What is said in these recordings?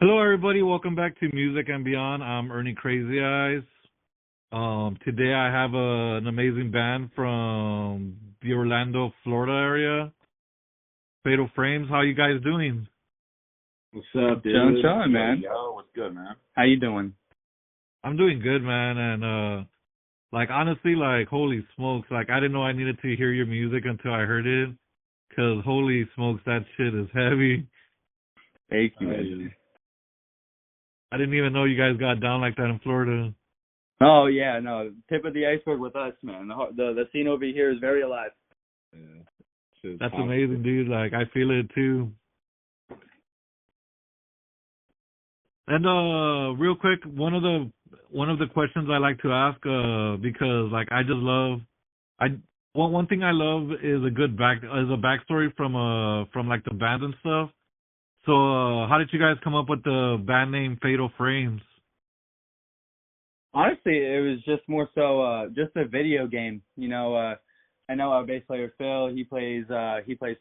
Hello, everybody. Welcome back to Music and Beyond. I'm Ernie Crazy Eyes. Today I have an amazing band from the Orlando, Florida area, Fatal Frames. How you guys doing? What's up, dude? Chillin', man. Yo, what's good, man? How you doing? I'm doing good, man. And honestly, holy smokes! I didn't know I needed to hear your music until I heard it. Cause holy smokes, that shit is heavy. Thank you, man. I didn't even know you guys got down like that in Florida. Oh yeah, no, tip of the iceberg with us, man. The scene over here is very alive. Yeah. That's amazing, dude. I feel it too. And real quick, one of the questions I like to ask, because I just love, I one thing I love is a backstory from like the band and stuff. So how did you guys come up with the band name Fatal Frames? Honestly, it was just more so just a video game. I know our bass player Phil, he plays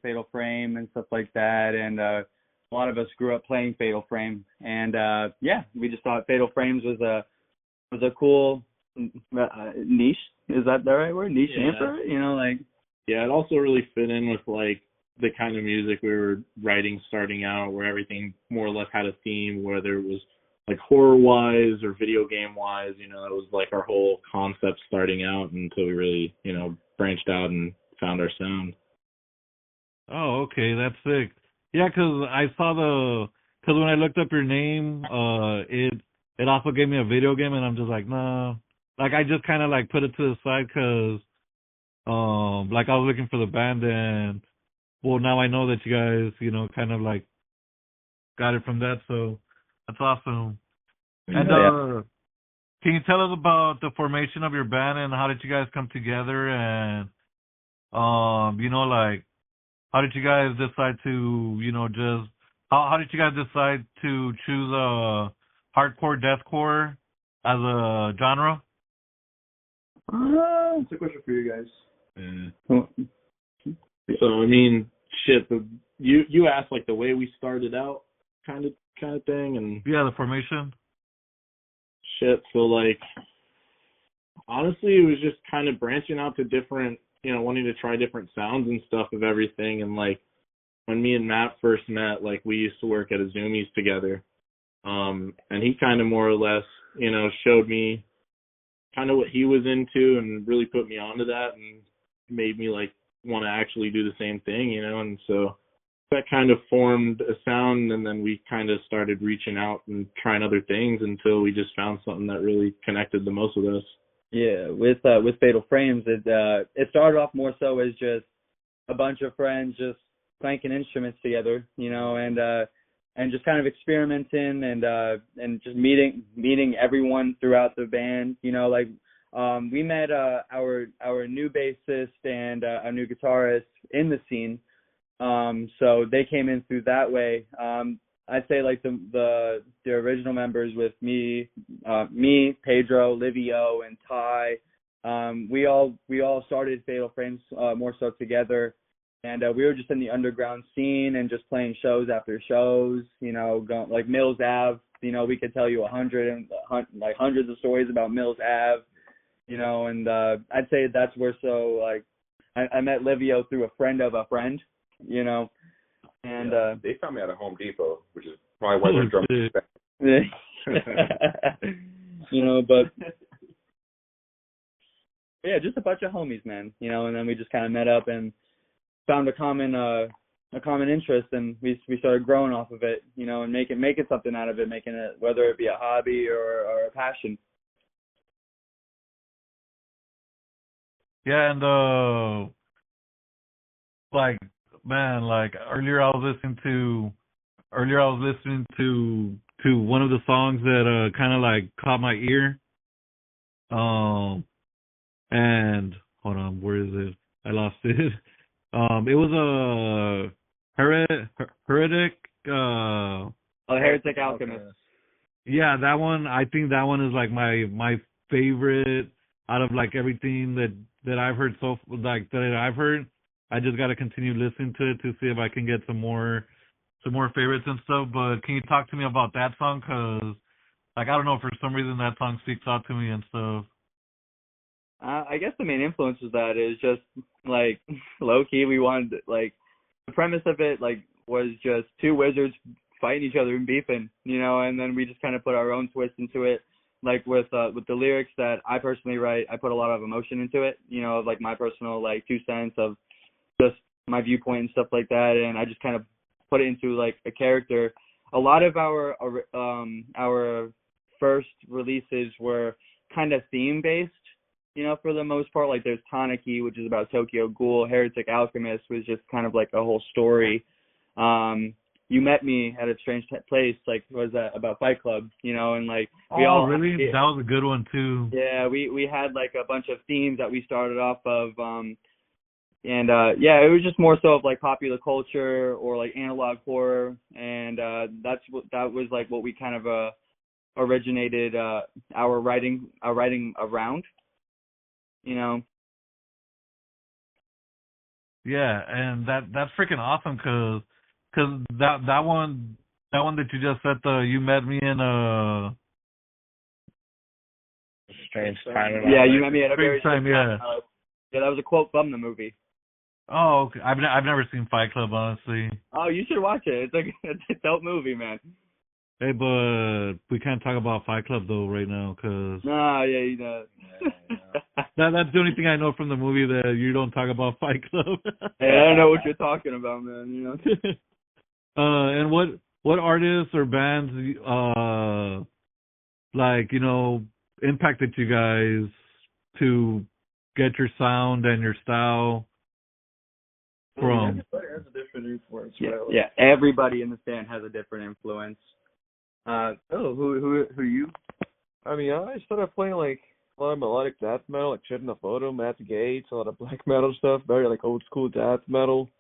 Fatal Frame and stuff like that, and a lot of us grew up playing Fatal Frame, and yeah, we just thought Fatal Frames was a cool niche. Is that the right word? Niche name for it? Yeah, it also really fit in with the kind of music we were writing starting out, where everything more or less had a theme, whether it was horror wise or video game wise. That was our whole concept starting out until we really branched out and found our sound. Oh, okay, that's sick. Yeah, 'cause I saw cause when I looked up your name, it also gave me a video game, and I'm just like, nah. I just kind of put it to the side, 'cause I was looking for the band, and well, now I know that you guys, kind of got it from that, so that's awesome. And Yeah. can you tell us about the formation of your band and how did you guys come together, and how did you guys decide to, just how did you guys decide to choose hardcore deathcore as a genre? It's a question for you guys. Yeah. So I mean, shit. You asked the way we started out, kind of thing, and Yeah, the formation. shit. So honestly, it was just kind of branching out to different, wanting to try different sounds and stuff of everything. And when me and Matt first met, we used to work at a Zoomies together. And he kind of more or less, showed me kind of what he was into and really put me onto that and made me want to actually do the same thing, and so that kind of formed a sound, and then we kind of started reaching out and trying other things until we just found something that really connected the most with us. Yeah, with Fatal Frames, it started off more so as just a bunch of friends just clanking instruments together, and just kind of experimenting and just meeting everyone throughout the band, we met our new bassist and our new guitarist in the scene, so they came in through that way. I'd say the original members with me, Pedro, Livio, and Ty. We all started Fatal Frames more so together, and we were just in the underground scene and just playing shows after shows. Going Mills Ave. We could tell you hundreds of stories about Mills Ave. And I'd say that's where I met Livio through a friend of a friend. And they found me at a Home Depot, which is probably why they're drumming. But yeah, just a bunch of homies, man. And then we just kind of met up and found a common interest, and we started growing off of it, and making something out of it, making it, whether it be a hobby or a passion. Yeah, and man, earlier I was listening to one of the songs that kind of caught my ear. And hold on, where is it? I lost it. It was a heretic. Heretic Alchemist. Yeah, that one. I think that one is my favorite out of everything that I've heard that I've heard. I just got to continue listening to it to see if I can get some some more favorites and stuff. But can you talk to me about that song? Cause like I don't know, for some reason that song speaks out to me and stuff. I guess the main influence of that is just like low key. We wanted like the premise of it like was just two wizards fighting each other and beefing, you know, and then we just kind of put our own twist into it. Like with the lyrics that I personally write, I put a lot of emotion into it, you know, like my personal like 2 cents of just my viewpoint and stuff like that, and I just kind of put it into like a character. A lot of our first releases were kind of theme based, you know, for the most part. Like there's Tanaki, which is about Tokyo Ghoul. Heretic Alchemist was just kind of like a whole story. You Met Me at a Strange Place, like was about Fight Club, you know, and like we all really that was a good one too. Yeah, we had like a bunch of themes that we started off of, and yeah, it was just more so of like popular culture or like analog horror, and that was like what we kind of originated our writing around, you know. Yeah, and that's freaking awesome, cause that one that you just said, the You Met Me in Strange Time. Yeah, You Met Me at a Strange very Time. Yeah. Yeah, that was a quote from the movie. Oh, okay. I've never seen Fight Club, honestly. Oh, you should watch it. It's like it's a dope movie, man. Hey, but we can't talk about Fight Club though right now, cause Nah, yeah, you know. that's the only thing I know from the movie, that you don't talk about Fight Club. Hey, I don't know what you're talking about, man. You know. And what artists or bands like, you know, impacted you guys to get your sound and your style from? Everybody has a different influence. Yeah, right? yeah. Everybody in this band has a different influence. Who you? I mean, I started playing like a lot of melodic death metal, like Children of Bodom, Matt Gates, a lot of black metal stuff, very like old school death metal.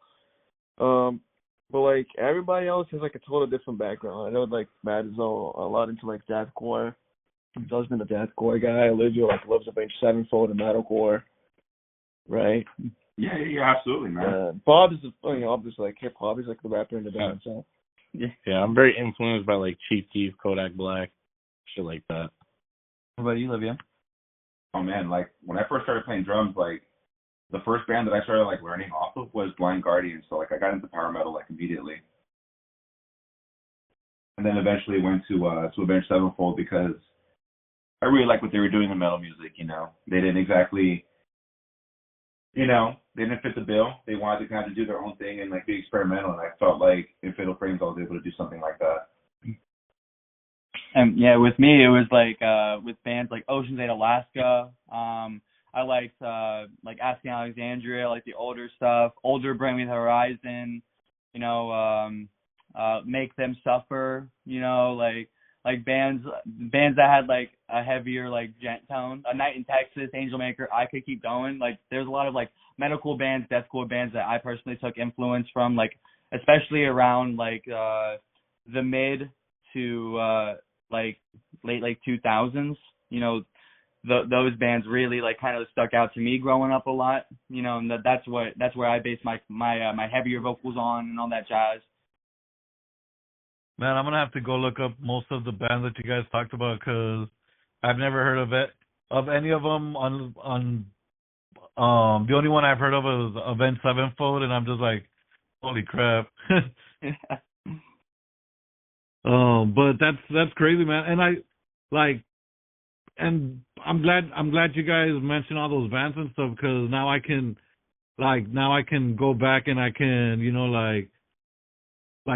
But like everybody else has like a totally different background. I know like Matt is a lot into like deathcore. He's always been a deathcore guy. Olivia like loves Avenged Sevenfold and metalcore, right? Yeah, absolutely, man. Bob is obviously like hip hop. He's like the rapper in the band. So Yeah, I'm very influenced by like Chief Keef, Kodak Black, shit like that. What about you, Olivia? Oh man, like when I first started playing drums, like the first band that I started like learning off of was Blind Guardian. So like I got into power metal like immediately, and then eventually went to Avenged Sevenfold because I really like what they were doing in metal music. You know, they didn't exactly, you know, they didn't fit the bill. They wanted to kind of do their own thing and like be experimental. And I felt like in Fatal Frames I was able to do something like that. And yeah, with me it was like with bands like Ocean's 8 Alaska. I liked like Asking Alexandria, like the older stuff. Older Bring Me the Horizon, you know, Make Them Suffer, you know, like bands that had like a heavier like gent tone. A Night in Texas, Angel Maker. I could keep going. Like there's a lot of like metalcore bands, deathcore bands that I personally took influence from, like especially around like the mid to like late 2000s. You know, those bands really like kind of stuck out to me growing up a lot. You know, and that's where I base my heavier vocals on and all that jazz. Man, I'm gonna have to go look up most of the bands that you guys talked about, because I've never heard of any of them. On the only one I've heard of is Avenged Sevenfold, and I'm just like, holy crap. But that's crazy, man. And I like, and I'm glad you guys mentioned all those bands and stuff, because now I can go back and I can, you know, like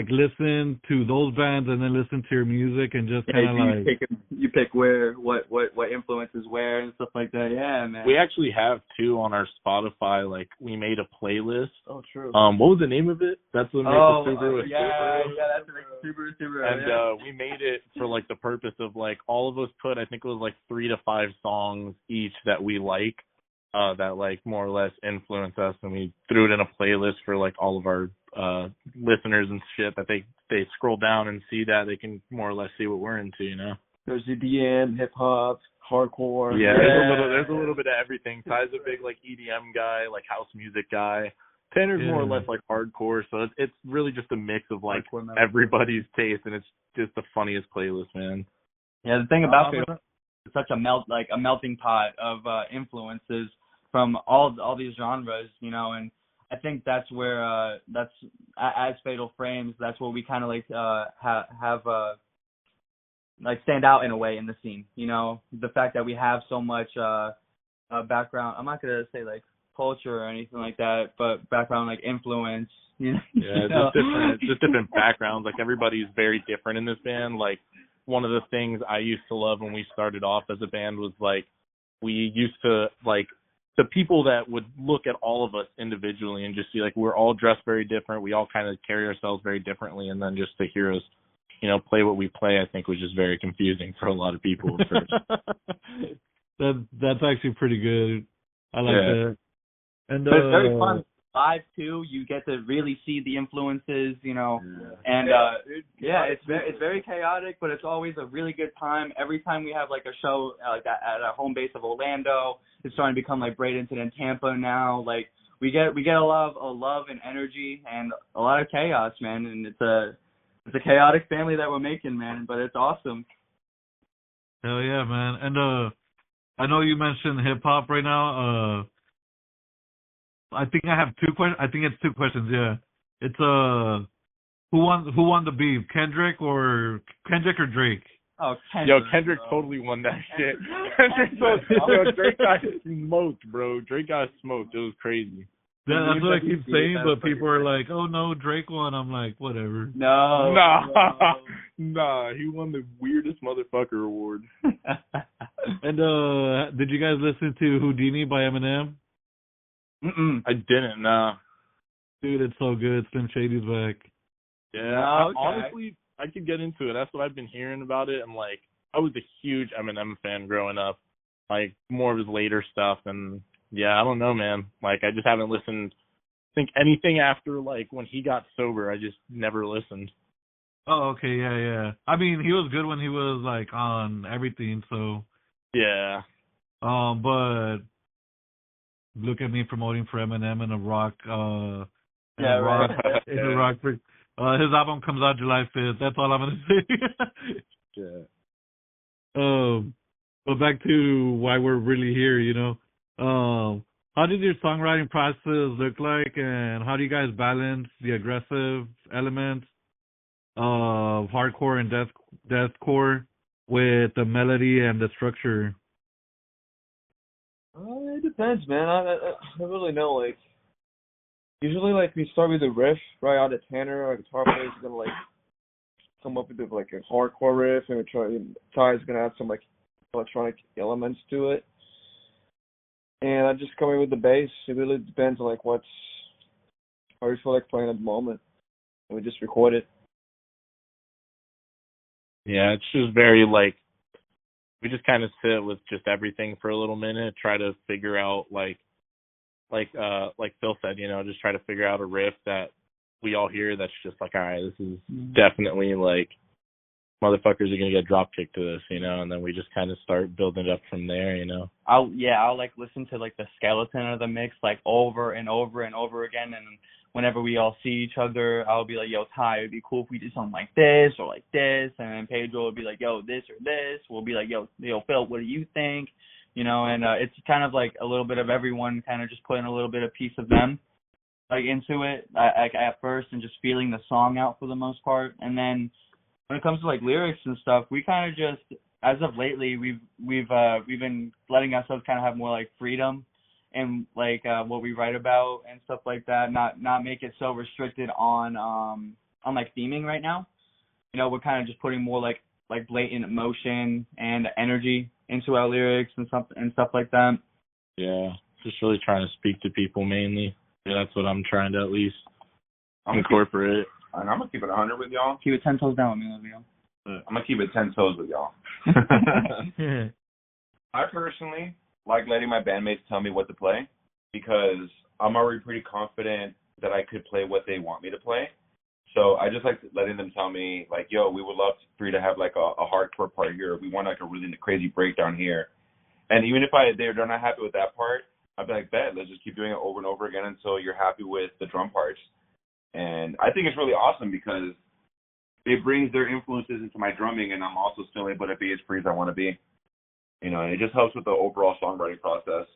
listen to those bands and then listen to your music and just kind of like you pick where what influences where and stuff like that. Yeah, man. We actually have two on our Spotify. Like we made a playlist. oh, true. What was the name of it? That's the Maple Subaru. That's the Subaru. And we made it for like the purpose of like all of us put, I think it was like 3 to 5 songs each that we like, that like more or less influence us, and we threw it in a playlist for like all of our listeners and shit, that they scroll down and see that they can more or less see what we're into, you know. There's EDM, hip hop, hardcore. Yeah, there's a little bit of everything. Ty's a big like EDM guy, like house music guy. Tanner's more or Yeah. less like hardcore, so it's really just a mix of like Hardcore metal. everybody's taste, and it's just the funniest playlist, man. Yeah, the thing about Fatal Uh, it's such a melting pot of influences from all these genres, and I think that's where as Fatal Frames, that's where we kind of like have like stand out in a way in the scene. The fact that we have so much background. I'm not gonna say like culture or anything like that, but background like influence. Yeah, you know? just different backgrounds. Like everybody's very different in this band. Like one of the things I used to love when we started off as a band was like we used to like the people that would look at all of us individually and just see like we're all dressed very different. We all kind of carry ourselves very differently, and then just to hear us, play what we play, I think was just very confusing for a lot of people at first. that's actually pretty good. I like Yeah. that. And But it's very fun live too. You get to really see the influences, and it's very chaotic, but it's always a really good time. Every time we have like a show like that at our home base of Orlando, it's starting to become like Bradenton and Tampa now. Like we get a lot of love and energy and a lot of chaos, man. And it's a chaotic family that we're making, man. But it's awesome. Hell yeah, man. And I know you mentioned hip hop right now. I think I have two questions. I think it's two questions. Yeah, it's who won the beef, Kendrick or Drake? Oh, Kendrick totally won that shit. Drake got smoked, bro. Drake got smoked. It was crazy. That's what I keep saying, but people are like, "Oh no, Drake won." I'm like, whatever. No. Nah. He won the weirdest motherfucker award. And did you guys listen to Houdini by Eminem? Mm-mm. I didn't. Nah. Dude, it's so good. Slim Shady's back. Yeah. Okay. Honestly, I could get into it. That's what I've been hearing about it, and like, I was a huge Eminem fan growing up. Like more of his later stuff, and yeah, I don't know, man. Like, I just haven't listened. I think anything after like when he got sober, I just never listened. Oh, okay, yeah. I mean, he was good when he was like on everything. So, Yeah. but look at me promoting for Eminem in a rock. In Yeah, a right. rock. In a rock. His album comes out July 5th. That's all I'm gonna say. Yeah. But back to why we're really here. How does your songwriting process look like, and how do you guys balance the aggressive elements of hardcore and deathcore with the melody and the structure? It depends, man. I don't really know. Like, usually, like, we start with a riff right out of Tanner. Our guitar player is gonna like come up with like a hardcore riff, and Ty's gonna add some like electronic elements to it. And I just come in with the bass. It really depends on like how we feel like playing at the moment, and we just record it. Yeah, it's just very like we just kind of sit with just everything for a little minute, try to figure out like Phil said, just try to figure out a riff that we all hear that's just like, all right, this is definitely like motherfuckers are gonna get drop kicked to this, and then we just kind of start building it up from there, I'll like listen to like the skeleton of the mix like over and over and over again, and whenever we all see each other, I'll be like, yo, Ty, it'd be cool if we did something like this or like this, and then Pedro would be like, yo, this or this. We'll be like, yo, Phil, what do you think? And it's kind of like a little bit of everyone kind of just putting a little bit of piece of them like into it at first, and just feeling the song out for the most part. And then when it comes to like lyrics and stuff, we kind of just, as of lately, we've been letting ourselves kind of have more like freedom and like what we write about and stuff like that. Not make it so restricted on like theming right now. We're kind of just putting more like blatant emotion and energy into our lyrics and stuff like that. Yeah, just really trying to speak to people mainly. Yeah, that's what I'm trying to at least incorporate. And I'm gonna keep it 100 with y'all. Keep it 10 toes down with me, Olivia. I'm gonna keep it 10 toes with y'all. I personally like letting my bandmates tell me what to play because I'm already pretty confident that I could play what they want me to play. So I just like letting them tell me, like, yo, we would love for you to have like a hardcore part here. We want like a really crazy breakdown here. And even if they're not happy with that part, I'd be like, bet, let's just keep doing it over and over again until you're happy with the drum parts. And I think it's really awesome because it brings their influences into my drumming, and I'm also still able to be as free as I want to be. And it just helps with the overall songwriting process.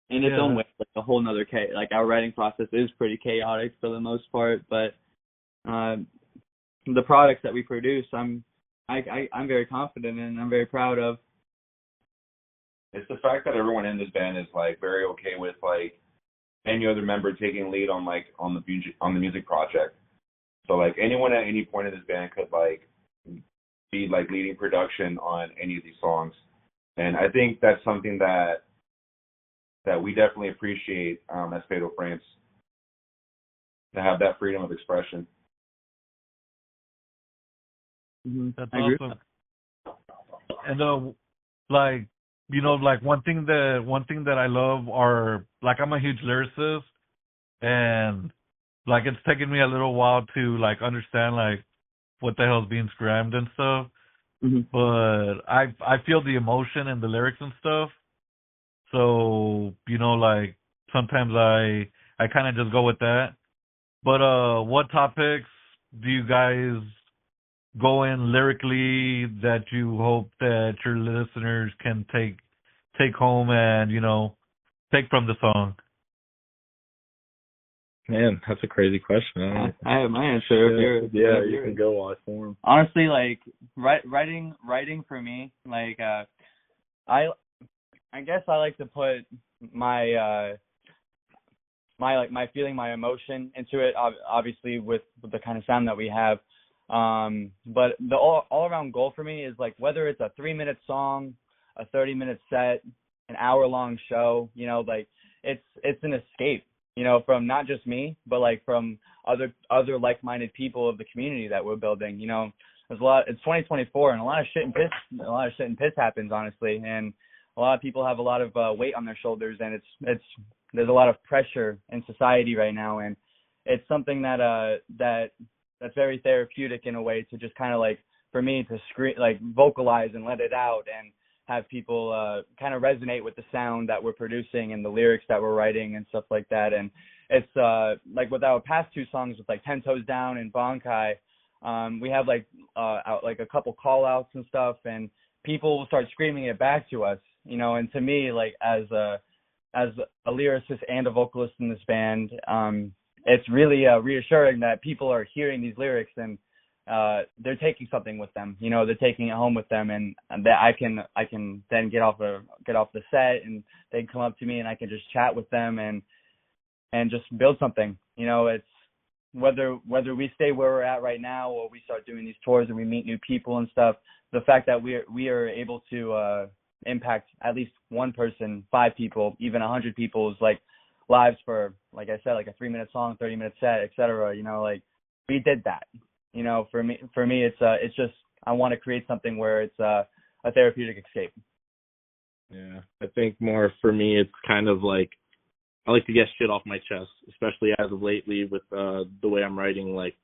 In its Yeah. own way, like a whole nother like our writing process is pretty chaotic for the most part, but the products that we produce, I'm very confident in and I'm very proud of. It's the fact that everyone in this band is like very okay with like any other member taking lead on the music project. So like anyone at any point in this band could like be like leading production on any of these songs. And I think that's something that we definitely appreciate as Fatal Frames, to have that freedom of expression. Mm-hmm. That's I agree. awesome. And like, like one thing that I love are, like, I'm a huge lyricist, and like it's taken me a little while to like understand like what the hell's being scrammed and stuff. Mm-hmm. But I feel the emotion in the lyrics and stuff. So, like sometimes I kind of just go with that. But what topics do you guys go in lyrically that you hope that your listeners can take home and, take from the song? Man, that's a crazy question. I have my answer. Yeah, you can go off for him. Honestly, like writing for me, like I guess I like to put my my feeling, my emotion into it. Obviously, with the kind of sound that we have. But the all around goal for me is like whether it's a 3-minute song, a 30-minute set, an hour-long show. Like it's an escape. From not just me, but like from other like-minded people of the community that we're building. There's a lot. It's 2024, and a lot of shit and piss happens, honestly, and a lot of people have a lot of weight on their shoulders, and there's a lot of pressure in society right now, and it's something that's very therapeutic in a way to just kind of like, for me to scream, like vocalize and let it out and have people kind of resonate with the sound that we're producing and the lyrics that we're writing and stuff like that. And it's like with our past 2 songs with like 10 Toes Down and Bankai, we have like a couple call outs and stuff, and people will start screaming it back to us, and to me, like as a lyricist and a vocalist in this band, it's really reassuring that people are hearing these lyrics and they're taking something with them. They're taking it home with them, and that I can then get off the set, and they can come up to me and I can just chat with them and just build something. It's whether we stay where we're at right now or we start doing these tours and we meet new people and stuff. The fact that we are able to impact at least one person, 5 people, even 100 people's like lives for, like I said, like a 3-minute song, 30-minute set, etc. Like we did that. For me, it's just I want to create something where it's a therapeutic escape. Yeah, I think more for me, it's kind of like I like to get shit off my chest, especially as of lately with the way I'm writing. Like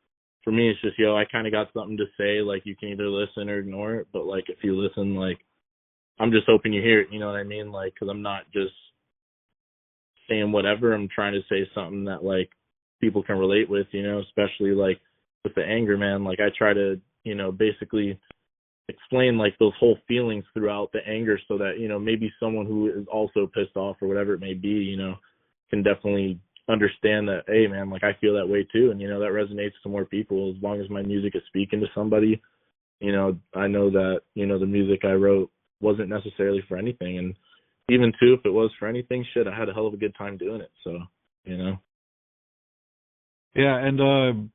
for me, it's just I kind of got something to say. Like you can either listen or ignore it, but like if you listen, like I'm just hoping you hear it. You know what I mean? Like because I'm not just saying whatever. I'm trying to say something that like people can relate with. Especially like with the anger, man. Like I try to basically explain like those whole feelings throughout the anger so that maybe someone who is also pissed off or whatever it may be can definitely understand that, hey man, like I feel that way too, and that resonates to more people. As long as my music is speaking to somebody, I know that the music I wrote wasn't necessarily for anything, and even too if it was for anything, shit, I had a hell of a good time doing it. So Yeah, and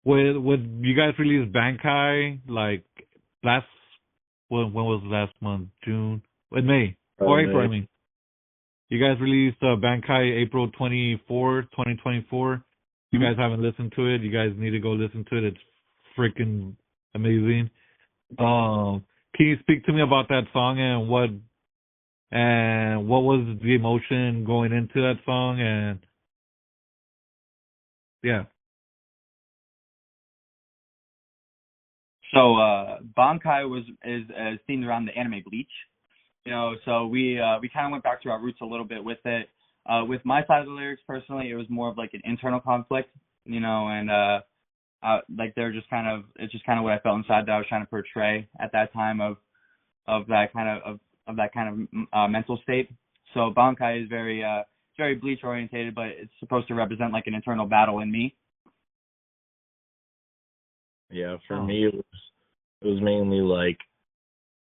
when you guys released Bankai, like when was last month? June? In May or April? May. I mean, you guys released Bankai April 24, 2024. You guys haven't listened to it. You guys need to go listen to it. It's freaking amazing. Can you speak to me about that song and what was the emotion going into that song? And yeah. So Bankai is themed around the anime Bleach. So we kind of went back to our roots a little bit with it. With my side of the lyrics, personally, it was more of like an internal conflict, and like they're just it's just kind of what I felt inside that I was trying to portray at that time of that kind of mental state. So Bankai is very Bleach orientated, but it's supposed to represent like an internal battle in me. Yeah, for me it was mainly like,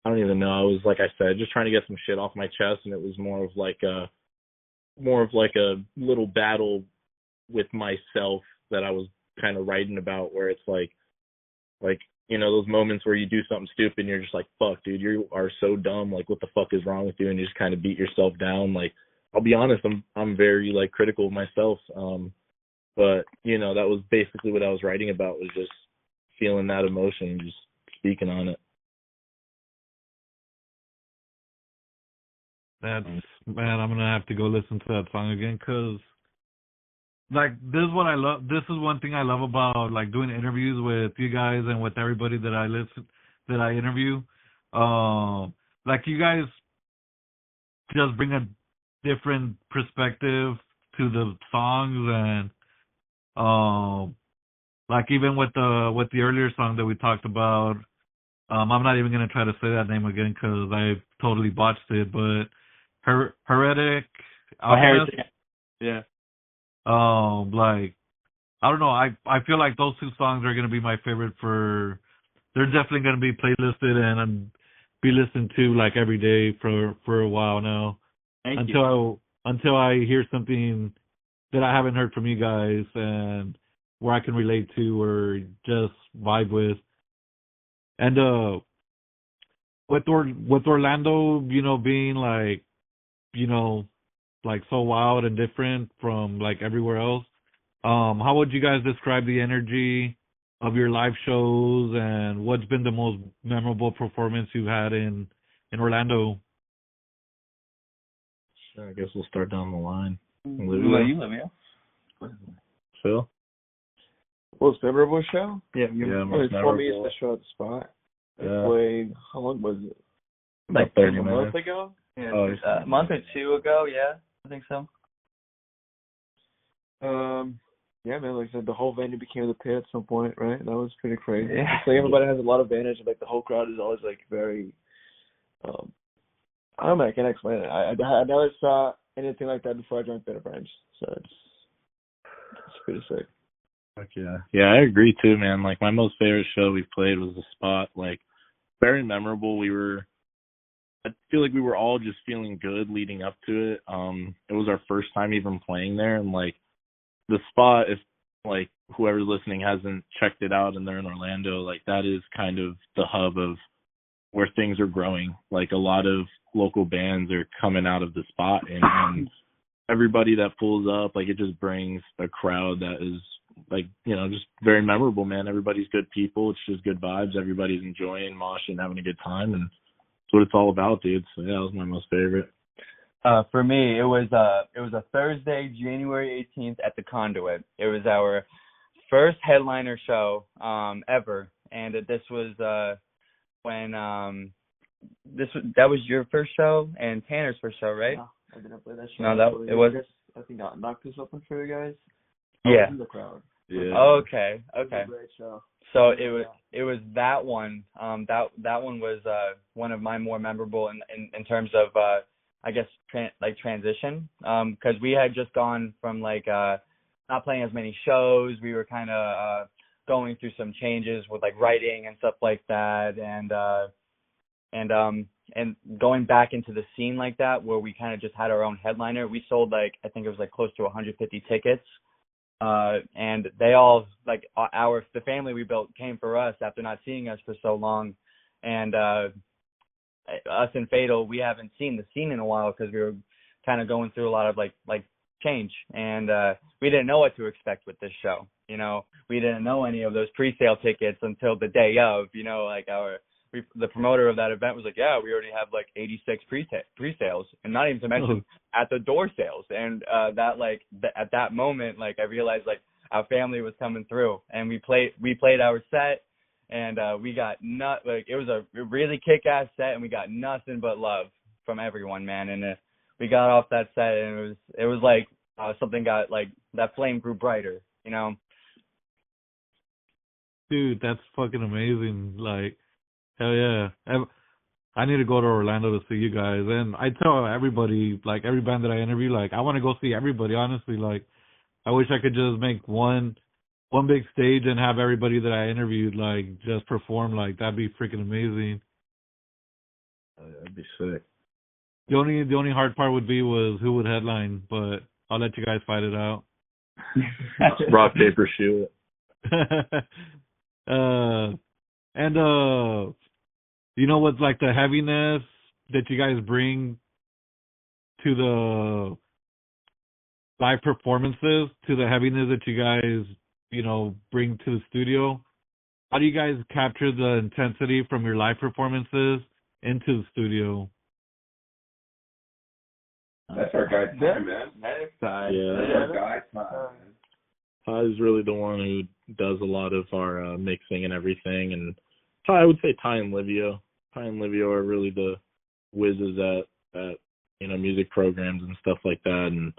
I don't even know. I was, like I said, just trying to get some shit off my chest, and it was more of like a little battle with myself that I was kind of writing about, where it's like those moments where you do something stupid and you're just like, fuck, dude, you are so dumb. Like, what the fuck is wrong with you? And you just kind of beat yourself down. Like, I'll be honest, I'm very like critical of myself. But that was basically what I was writing about, was just feeling that emotion and just speaking on it. That's, man, I'm gonna have to go listen to that song again, 'cause like, this is what I love. This is one thing I love about like doing interviews with you guys and with everybody that I interview. Like, you guys just bring a different perspective to the songs, and like, even with the earlier song that we talked about, I'm not even gonna try to say that name again because I totally botched it, but Heretic Alchemist. Heretic. Yeah. Like, I don't know. I feel like those two songs are gonna be my favorite they're definitely gonna be playlisted and be listened to like every day for a while now. Thank you. Until I hear something that I haven't heard from you guys and where I can relate to or just vibe with. And with Orlando, being like, like so wild and different from like everywhere else. How would you guys describe the energy of your live shows, and what's been the most memorable performance you've had in Orlando? Sure, I guess we'll start down the line. Olivia. Phil? Most memorable show? Yeah, most For me, memorable. it's the show at the Spot. I Yeah. played, how long was it? Like 30 a minutes. month ago? Yeah, Oh, a month or two ago. Yeah, I think so. Yeah, man, like I said, the whole venue became the pit at some point, right? That was pretty crazy. Yeah. It's like everybody has a lot of advantage. Like, the whole crowd is always like very, I don't know, I can't explain it. I never saw anything like that before I joined Fatal Frames, so it's pretty sick. Heck yeah. Yeah, I agree too, man. Like, my most favorite show we played was the Spot. Like, very memorable. I feel like we were all just feeling good leading up to it. It was our first time even playing there, and like, the Spot, if like whoever's listening hasn't checked it out and they're in Orlando, like, that is kind of the hub of where things are growing. Like, a lot of local bands are coming out of the Spot, and everybody that pulls up, like, it just brings a crowd that is like, just very memorable, man. Everybody's good people. It's just good vibes. Everybody's enjoying, moshing, and having a good time, and that's what it's all about, dude. So yeah, that was my most favorite. For me, it was a Thursday, January 18th at the Conduit. It was our first headliner show ever, and this was when that was your first show and Tanner's first show, right? No, I didn't play that show. No, it was. I think I knocked this open for you guys. Yeah. I was in the crowd. Yeah. Okay. It was a great show. So it was that one. That one was one of my more memorable in terms of I guess transition. Because we had just gone from like not playing as many shows. We were kind of going through some changes with like writing and stuff like that, and going back into the scene like that, where we kind of just had our own headliner. We sold like, I think it was like close to 150 tickets. And they all, like, the family we built came for us after not seeing us for so long. And us in Fatal, we haven't seen the scene in a while because we were kind of going through a lot of like change, and we didn't know what to expect with this show. We didn't know any of those pre-sale tickets until the day of. Like the promoter of that event was like, yeah, we already have like 86 pre-sales, and not even to mention at the door sales. And at that moment, like, I realized like our family was coming through, and we played our set, and we got it was a really kick-ass set, and we got nothing but love from everyone, man. And we got off that set, and it was like something got like that flame grew brighter, you know. Dude, that's fucking amazing. Like, hell yeah. I need to go to Orlando to see you guys. And I tell everybody, like every band that I interview, like I want to go see everybody. Honestly, like I wish I could just make one big stage and have everybody that I interviewed like just perform. Like that'd be freaking amazing. That'd be sick. The only hard part would be was who would headline, but I'll let you guys fight it out. Rock, paper, shoot. And you know what's like the heaviness that you guys bring to the live performances, to the heaviness that you guys, you know, bring to the studio? How do you guys capture the intensity from your live performances into the studio? That's our guy time, man. That's side. Yeah. That's our guy time. Ty's really the one who does a lot of our mixing and everything, and I would say Ty and Livio. Ty and Livio are really the whizzes at you know, music programs and stuff like that, and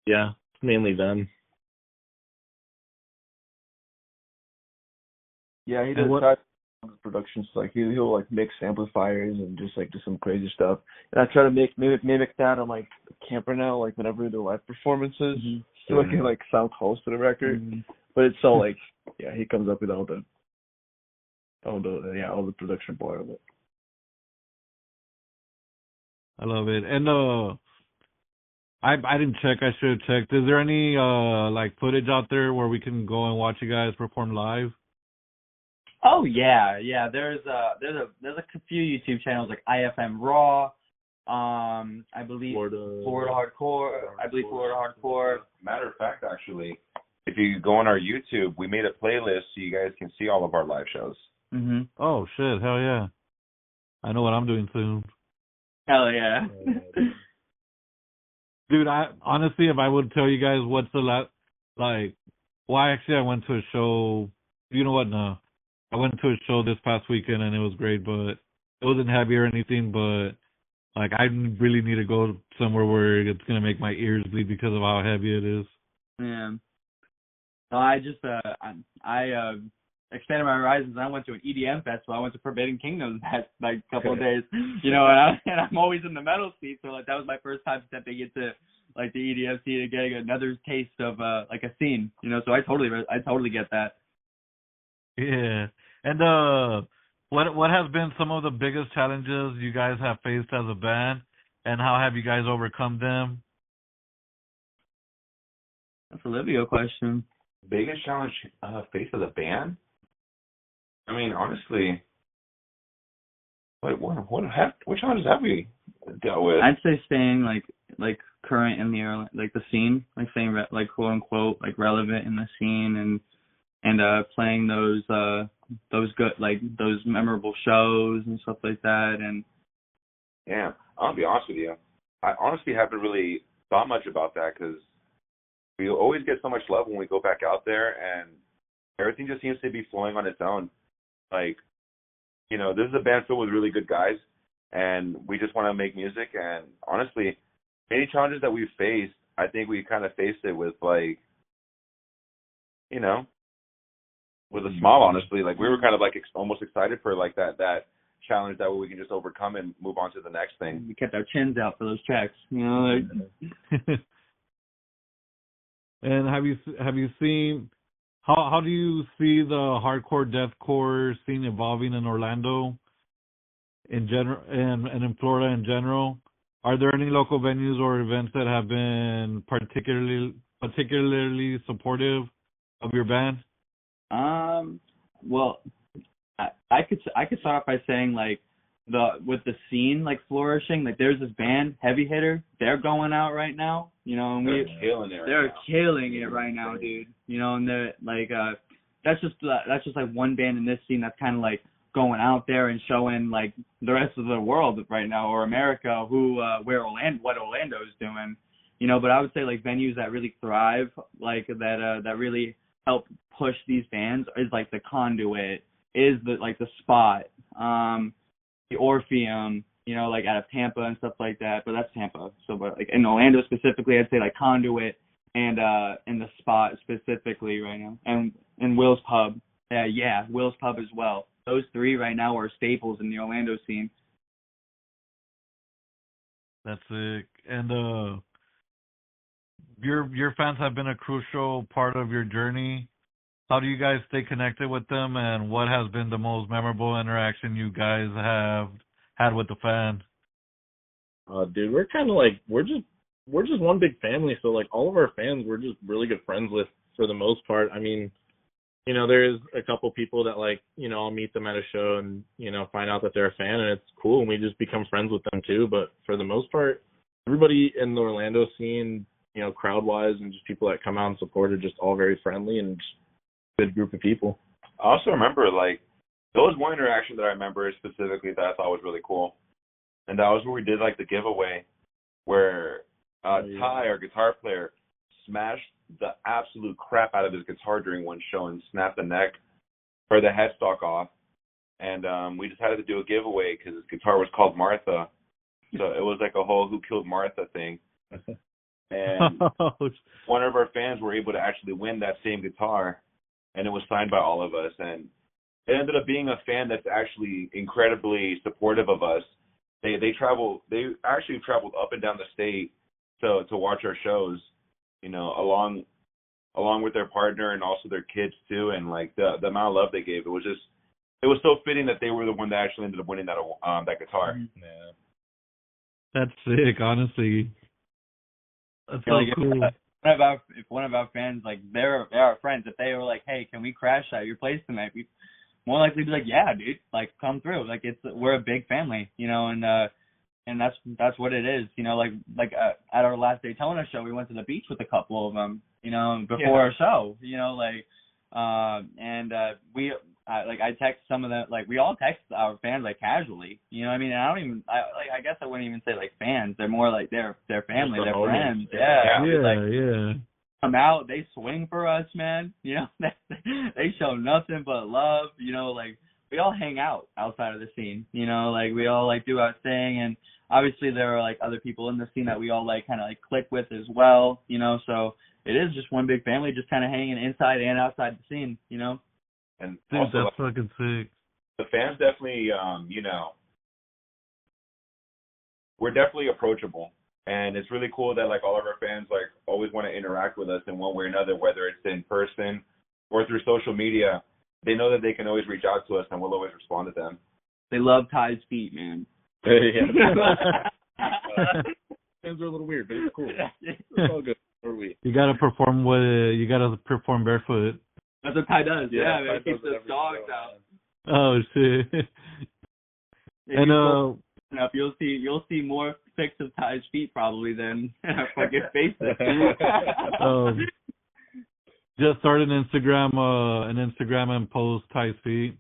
yeah, it's mainly them. Yeah, he And does what- side productions. Like he'll like mix amplifiers and just like do some crazy stuff. And I try to mimic that on like Camper now, like whenever we do live performances, so it can like sound close to the record. But it's so like, yeah, he comes up with all the production part of it. I love it. And I didn't check. I should have checked. Is there any like footage out there where we can go and watch you guys perform live? Oh yeah. There's a few YouTube channels like IFM Raw. I believe Florida Hardcore. I believe Florida Hardcore. Matter of fact, actually, if you go on our YouTube, we made a playlist so you guys can see all of our live shows. Mhm. Oh shit! Hell yeah! I know what I'm doing soon, Hell yeah. dude. I honestly, if I would tell you guys what's the like, well, actually, I went to a show. You know what? No, I went to a show this past weekend and it was great, but it wasn't heavy or anything. But like, I really need to go somewhere where it's gonna make my ears bleed because of how heavy it is. Yeah. No, I just I expanded my horizons. I went to an EDM festival. I went to Forbidden Kingdom that like couple of days, you know, and I'm always in the metal scene, so like that was my first time stepping into like the EDM scene and getting another taste of like a scene, you know. So I totally get that. Yeah. And what has been some of the biggest challenges you guys have faced as a band, and how have you guys overcome them? That's a Livio question. Biggest challenge faced as a band? I mean, honestly, what challenges have we dealt with? I'd say staying like current in the like the scene, like staying like quote unquote like relevant in the scene, and playing those good like those memorable shows and stuff like that. And Yeah, I'll be honest with you. I honestly haven't really thought much about that because we always get so much love when we go back out there, and everything just seems to be flowing on its own. Like, you know, this is a band filled with really good guys, and we just want to make music. And honestly, any challenges that we've faced, I think we kind of faced it with, like, you know, with a smile, honestly. Like, we were kind of like almost excited for like that challenge, that way we can just overcome and move on to the next thing. we kept our chins out for those tracks, you know. Like, And have you seen how do you see the hardcore deathcore scene evolving in Orlando in general and in Florida in general? Are there any local venues or events that have been particularly supportive of your band? Well, I could start off by saying like with the scene like flourishing, like there's this band Heavy Hitter, they're going out right now, you know, and They're killing it right they're now. killing it right now, dude. You know, and they're like that's just like one band in this scene that's kind of like going out there and showing like the rest of the world right now, or America, what Orlando's doing, you know. But I would say like venues that really thrive, like that really help push these bands is like the Conduit, is the Spot, the Orpheum, you know, like out of Tampa and stuff like that. But that's Tampa. So, but like in Orlando specifically, I'd say like Conduit and The Spot specifically right now, and Will's Pub. Yeah, Will's Pub as well. Those three right now are staples in the Orlando scene. That's sick. And your fans have been a crucial part of your journey. How do you guys stay connected with them, and what has been the most memorable interaction you guys have had with the fans? Dude, we're kind of like we're just one big family. So like all of our fans, we're just really good friends with for the most part. I mean, you know, there's a couple people that like, you know, I'll meet them at a show and, you know, find out that they're a fan, and it's cool, and we just become friends with them too. But for the most part, everybody in the Orlando scene, you know, crowd wise and just people that come out and support are just all very friendly and just a good group of people. I also remember, like, there was one interaction that I remember specifically that I thought was really cool. And that was where we did, like, the giveaway where Ty, our guitar player, smashed the absolute crap out of his guitar during one show and snapped the neck or the headstock off. And we decided to do a giveaway because his guitar was called Martha. So it was like a whole Who Killed Martha thing. And one of our fans were able to actually win that same guitar, and it was signed by all of us. And it ended up being a fan that's actually incredibly supportive of us. They actually traveled up and down the state to watch our shows, you know, along with their partner and also their kids too. And like the amount of love they gave, it was so fitting that they were the one that actually ended up winning that guitar. Yeah. That's sick, honestly. That's so cool. If one of our fans, like they're our friends, if they were like, hey, can we crash at your place tonight? We'd more likely be like, yeah, dude, like come through. Like we're a big family, you know, and that's what it is, you know. Like at our last Daytona show, we went to the beach with a couple of them, you know, before our show, you know, like, I text some of them, like we all text our fans like casually, you know what I mean? And I guess I wouldn't even say like fans. They're more like their family, their friends. Yeah. Come out, they swing for us, man. You know, they show nothing but love. You know, like we all hang out outside of the scene. You know, like we all like do our thing, and obviously there are like other people in the scene that we all like kind of like click with as well. You know, so it is just one big family, just kind of hanging inside and outside the scene. You know. And dude, also, that's fucking sick. The fans definitely, you know, we're definitely approachable. And it's really cool that, like, all of our fans, like, always want to interact with us in one way or another, whether it's in person or through social media. They know that they can always reach out to us, and we'll always respond to them. They love Ty's feet, man. Yeah. Fans are a little weird, but it's cool. It's all good. You gotta perform barefoot. That's what Ty does. Yeah, man. Ty Keeps does those dogs out. Oh shit. And you'll see more pics of Ty's feet probably than our fucking faces. Just start an Instagram and post Ty's feet.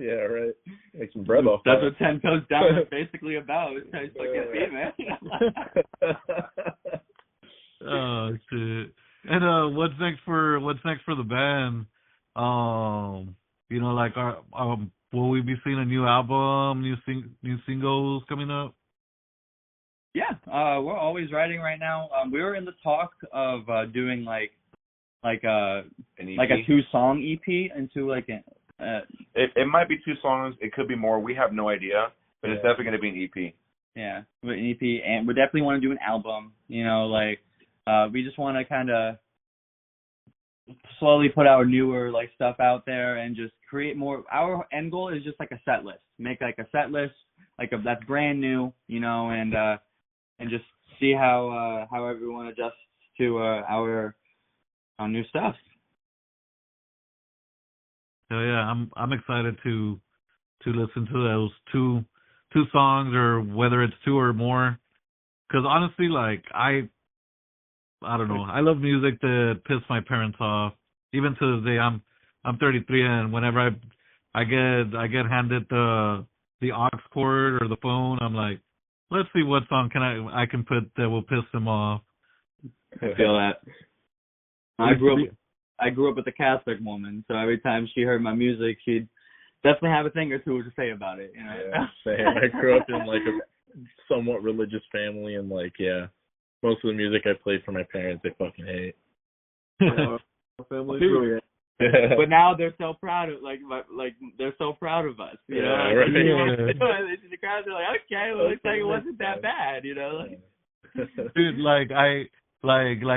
Yeah, right. Make some bread off. That's what 10 Toes Down is basically about. It's Ty's fucking feet, man. Oh shit. And what's next for the band? You know, like will we be seeing a new album, new singles coming up? Yeah, we're always writing right now. We were in the talk of doing like a 2-song EP into like it might be 2 songs, it could be more. We have no idea, but it's definitely going to be an EP. Yeah, an EP, and we definitely want to do an album. You know, like we just want to kind of slowly put our newer like stuff out there and just create more. Our end goal is just like a set list. Make like a set list that's brand new, you know, and just see how everyone adjusts to our new stuff. So yeah, I'm excited to listen to those two songs, or whether it's 2 or more, because honestly, like I don't know, I love music that pissed my parents off. Even to this day, I'm 33, and whenever I get handed the aux cord or the phone, I'm like, let's see what song I can put that will piss them off. I feel that. I grew up with a Catholic woman, so every time she heard my music, she'd definitely have a thing or two to say about it. You know. Yeah, same. I grew up in like a somewhat religious family, and like, yeah, most of the music I played for my parents, they fucking hate. Yeah, our family's Dude. really. But now they're so proud of they're so proud of us. You know. Yeah, Like, right. the crowds are like, okay, well, looks like it wasn't that bad. You know. Like, Dude, like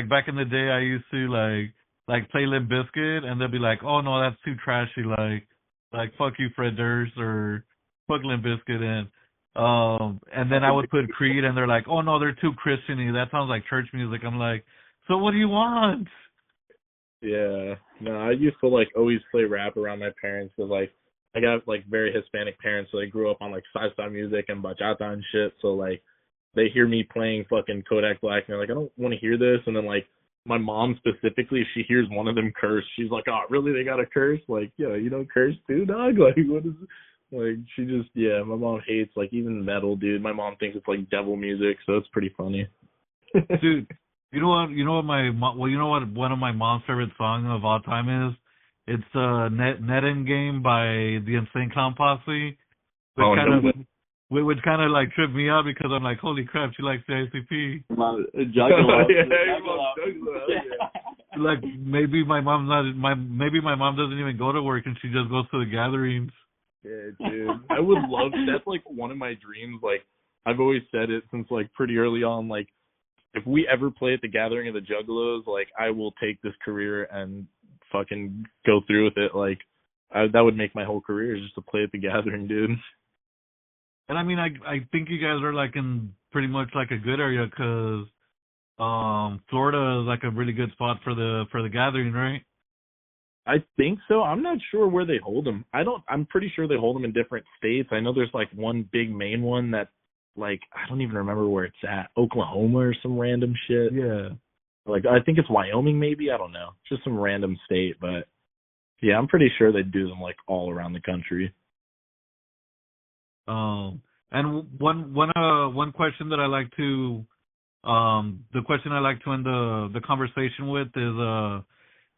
back in the day, I used to like play Limp Bizkit, and they'll be like, "Oh no, that's too trashy." Like fuck you, Fred Durst, or fuck Limp Bizkit, and then I would put Creed, and they're like, "Oh no, they're too Christiany. That sounds like church music." I'm like, "So what do you want?" Yeah, no, I used to like always play rap around my parents because like I got like very Hispanic parents, so they grew up on like salsa music and bachata and shit. So like they hear me playing fucking Kodak Black, and they're like, I don't want to hear this. And then like my mom specifically, if she hears one of them curse, she's like, oh really? They got to curse? Like, yeah, you don't curse too, dog? Like what is? Like she just, yeah, my mom hates like even metal, dude. My mom thinks it's like devil music, so it's pretty funny. Dude, you know what? You know what you know what one of my mom's favorite songs of all time is? It's Net Game by the Insane Clown Posse, which kind of like tripped me out because I'm like, holy crap, she likes the ICP. Juggalo. Like maybe my mom doesn't even go to work and she just goes to the gatherings. Yeah, dude. I would love, that's like one of my dreams. Like I've always said it since like pretty early on, like if we ever play at the gathering of the Juggalos, like I will take this career and fucking go through with it. Like that would make my whole career just to play at the gathering, dude. And I mean, I think you guys are like in pretty much like a good area because Florida is like a really good spot for the gathering, right? I think so. I'm not sure where they hold them. I'm pretty sure they hold them in different states. I know there's like one big main one that like I don't even remember where it's at. Oklahoma or some random shit. Yeah. Like I think it's Wyoming maybe, I don't know. Just some random state, but yeah, I'm pretty sure they do them like all around the country. And one question that I like to the question I like to end the conversation with is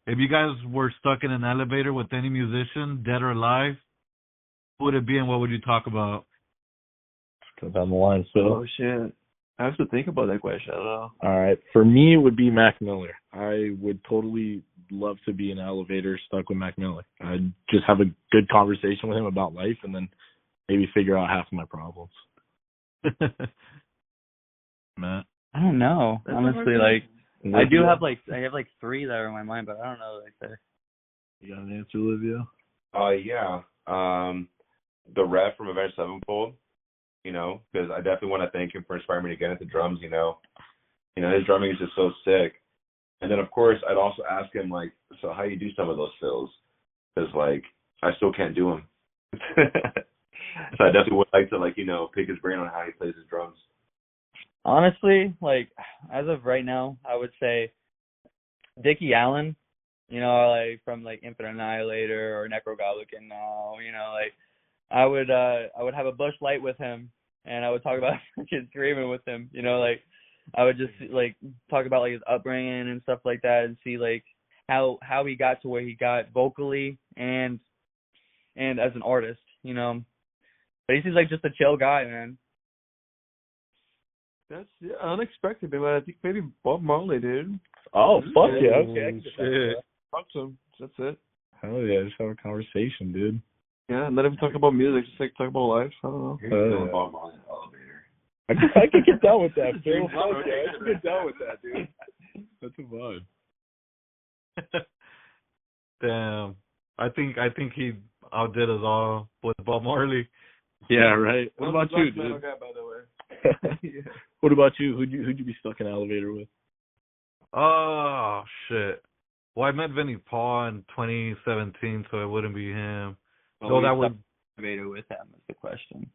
if you guys were stuck in an elevator with any musician, dead or alive, who would it be and what would you talk about? Down the line, so. Oh shit! I have to think about that question. I don't know. All right, for me it would be Mac Miller. I would totally love to be in an elevator stuck with Mac Miller. I'd just have a good conversation with him about life, and then maybe figure out half of my problems. Matt, I don't know. That's Honestly, like I have like three that are in my mind, but I don't know. Like You got an answer, Olivia? Yeah. The Rev from Avenged Sevenfold. You know, because I definitely want to thank him for inspiring me to get into drums. You know, his drumming is just so sick. And then of course I'd also ask him like, so how you do some of those fills? Because like I still can't do them. So I definitely would like to like pick his brain on how he plays his drums. honestly, like as of right now, I would say Dickie Allen. You know, like from like Infinite Annihilator or Necrogoblin now. You know, like I would have a Bush Light with him, and I would talk about fucking screaming with him. You know, like I would just like talk about like his upbringing and stuff like that, and see like how he got to where he got vocally and as an artist. You know, but he seems like just a chill guy, man. That's unexpected, but I think maybe Bob Marley, dude. Oh, fuck yeah. Okay, I can get that. shit. Talk to him. That's it. Hell yeah, just have a conversation, dude. Yeah, let him talk about music. Just like talk about life. I don't know. Going Bob Marley in the elevator. I could get down with that, Phil. Fuck yeah, I could get down with that, dude. That's a vibe. Damn. I think he outdid us all with Bob Marley. Yeah, right. What about you, Black metal dude? guy, by the way. What about you? Who'd you be stuck in an elevator with? Oh shit. Well, I met Vinnie Paul in 2017, so it wouldn't be him. No, that would. Elevator with him is the question.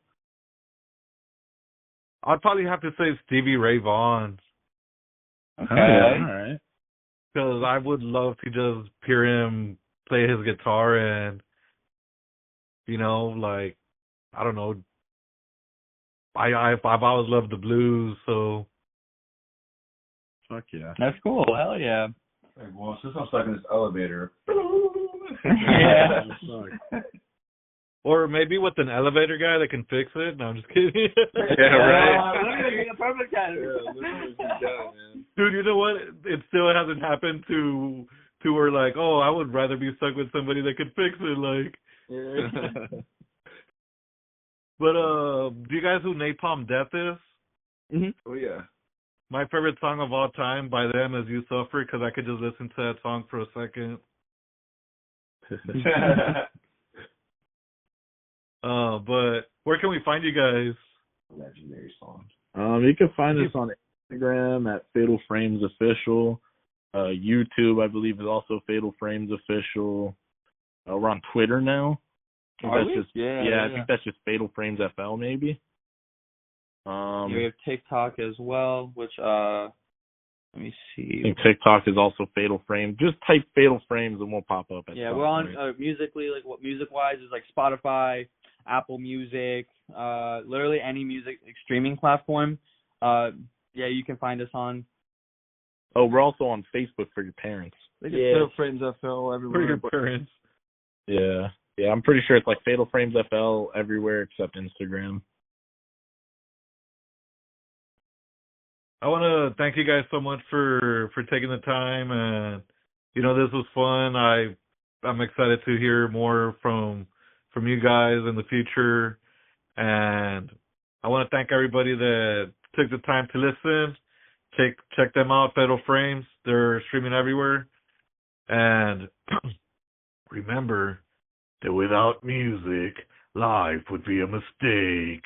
I'd probably have to say Stevie Ray Vaughan, Okay. All right. because I would love to just hear him play his guitar and, like, I don't know. I've always loved the blues, so. Fuck yeah. That's cool. Hell yeah. Like, well, since I'm stuck in this elevator, Yeah. Or maybe with an elevator guy that can fix it. No, I'm just kidding. Yeah, right. The perfect candidate. Dude, you know what? It still hasn't happened to where like, oh, I would rather be stuck with somebody that could fix it. Like, but do you guys know who Napalm Death is? Oh yeah. My favorite song of all time by them is "You Suffer" because I could just listen to that song for a second. But where can we find you guys? Legendary song. You can find us on Instagram at Fatal Frames Official. YouTube, I believe, is also Fatal Frames Official. We're on Twitter now. I think Are that's we? just I think that's just Fatal Frames FL maybe. We have TikTok as well, which let me see. I think TikTok is also Fatal Frames. Just type Fatal Frames and we'll pop up. Yeah, we're on musically, like what music-wise is like Spotify, Apple Music, literally any music streaming platform. Yeah, you can find us on. Oh, we're also on Facebook for your parents. They Yeah. Fatal Frames FL everywhere. For your parents. Yeah. Yeah, I'm pretty sure it's like Fatal Frames FL everywhere except Instagram. I want to thank you guys so much for taking the time, and this was fun. I'm excited to hear more from you guys in the future, and I want to thank everybody that took the time to listen. Check them out, Fatal Frames. They're streaming everywhere, and remember that without music, life would be a mistake.